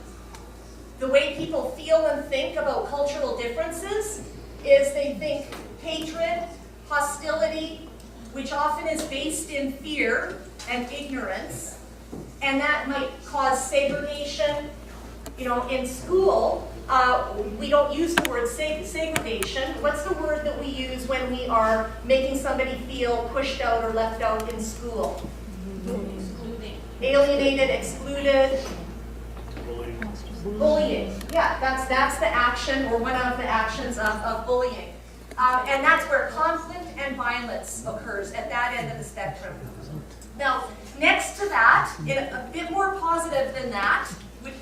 the way people feel and think about cultural differences is they think hatred, hostility, which often is based in fear and ignorance, and that might cause segregation. You know, in school, we don't use the word segregation. What's the word that we use when we are making somebody feel pushed out or left out in school? Excluding. Alienated, excluded. Bullying. Yeah, that's the action or one of the actions of bullying. And that's where conflict and violence occurs at that end of the spectrum. Now, next to that, a bit more positive than that,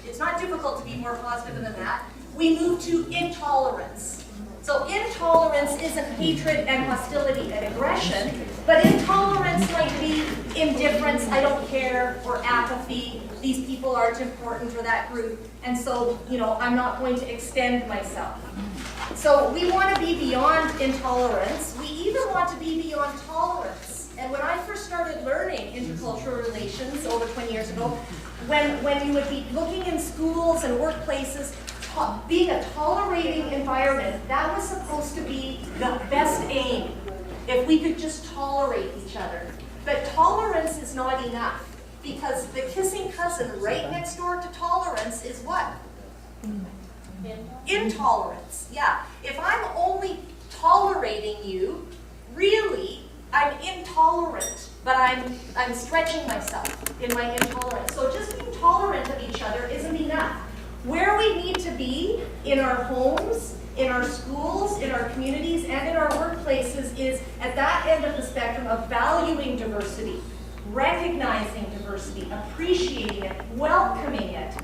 it's not difficult to be more positive than that, we move to intolerance. So intolerance isn't hatred and hostility and aggression, but intolerance might be indifference, I don't care, or apathy, these people aren't important for that group, and so, you know, I'm not going to extend myself. So we want to be beyond intolerance. We even want to be beyond tolerance. And when I first started learning intercultural relations over 20 years ago, when you would be looking in schools and workplaces, being a tolerating environment, that was supposed to be the best aim, if we could just tolerate each other. But tolerance is not enough, because the kissing cousin right next door to tolerance is what? Intolerance, yeah. If I'm only tolerating you, really, I'm intolerant, but I'm stretching myself in my intolerance. So just being tolerant of each other isn't enough. Where we need to be in our homes, in our schools, in our communities, and in our workplaces is at that end of the spectrum of valuing diversity, recognizing diversity, appreciating it, welcoming it,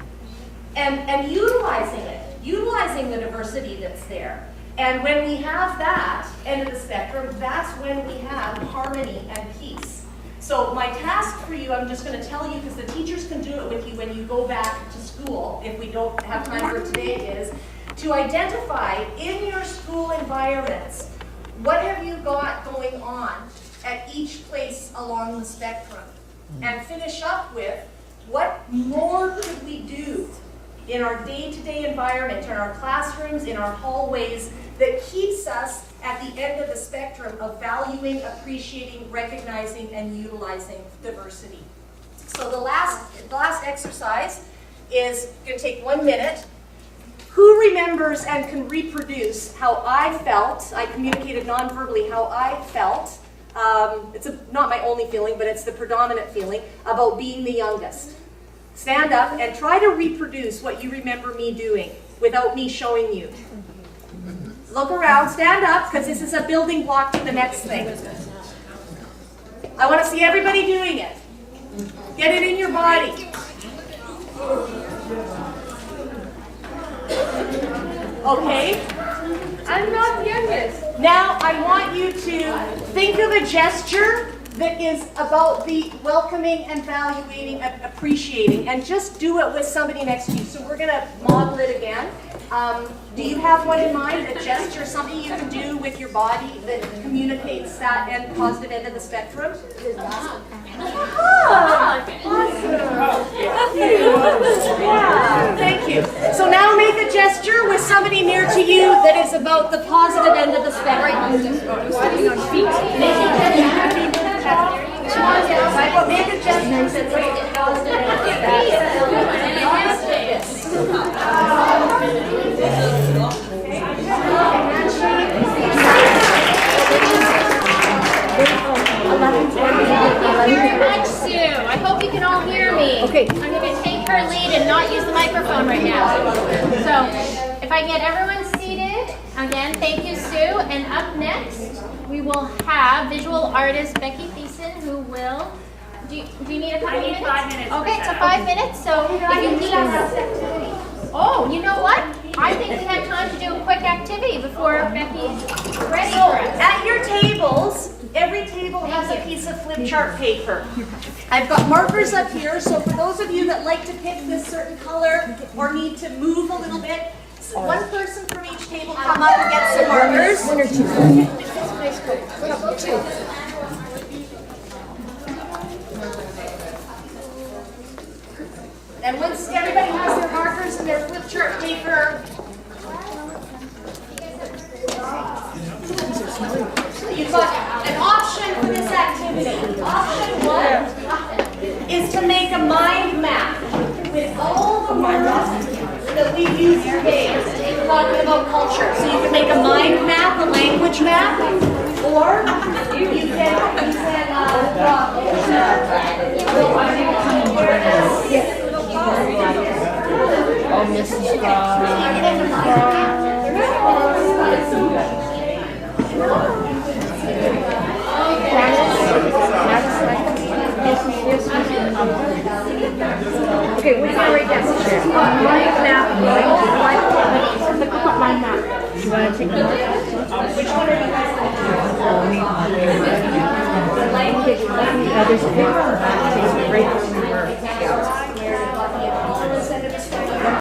and utilizing the diversity that's there. And when we have that end of the spectrum, that's when we have harmony and peace. So my task for you, I'm just going to tell you, because the teachers can do it with you when you go back to school, if we don't have time for it today, is to identify in your school environments, what have you got going on at each place along the spectrum? And finish up with, what more could we do in our day-to-day environment, in our classrooms, in our hallways, that keeps us at the end of the spectrum of valuing, appreciating, recognizing, and utilizing diversity. So the last exercise is going to take 1 minute. Who remembers and can reproduce how I felt? I communicated non-verbally how I felt. It's not my only feeling, but it's the predominant feeling about being the youngest. Stand up and try to reproduce what you remember me doing without me showing you. Look around, stand up, because this is a building block to the next thing. I want to see everybody doing it. Get it in your body. Okay? I'm not the youngest. Now I want you to think of a gesture that is about the welcoming and valuing and appreciating, and just do it with somebody next to you. So we're going to model it again. Do you have one in mind, a gesture, something you can do with your body that communicates that end, positive end of the spectrum? Yeah, thank you. So now make a gesture with somebody near to you that is about the positive end of the spectrum. Make a gesture that's about the positive end of the spectrum. I hope you can all hear me. Okay. I'm going to take her lead and not use the microphone right now. So, if I can get everyone seated, again, thank you, Sue. And up next, we will have visual artist Becky Thiessen, who will. Do you need a couple minutes? I need 5 minutes. Okay, so 5 minutes. So, if you need. Oh, you know what? I think we have time to do a quick activity before Becky's ready for us. At your tables, every table has a piece of flip chart paper. I've got markers up here, so for those of you that like to pick this certain color or need to move a little bit, so one person from each table come up and get some markers. One or two. And once everybody has their markers and their flip chart paper, you've got an option for this activity. Option 1 is to make a mind map with all the words that we've used today. We're talking about culture. So you can make a mind map, a language map, or you can Okay, what are you going to write down? Mind map. Mind map. You want to take the which one are you guys going to do? There's a paper on the back.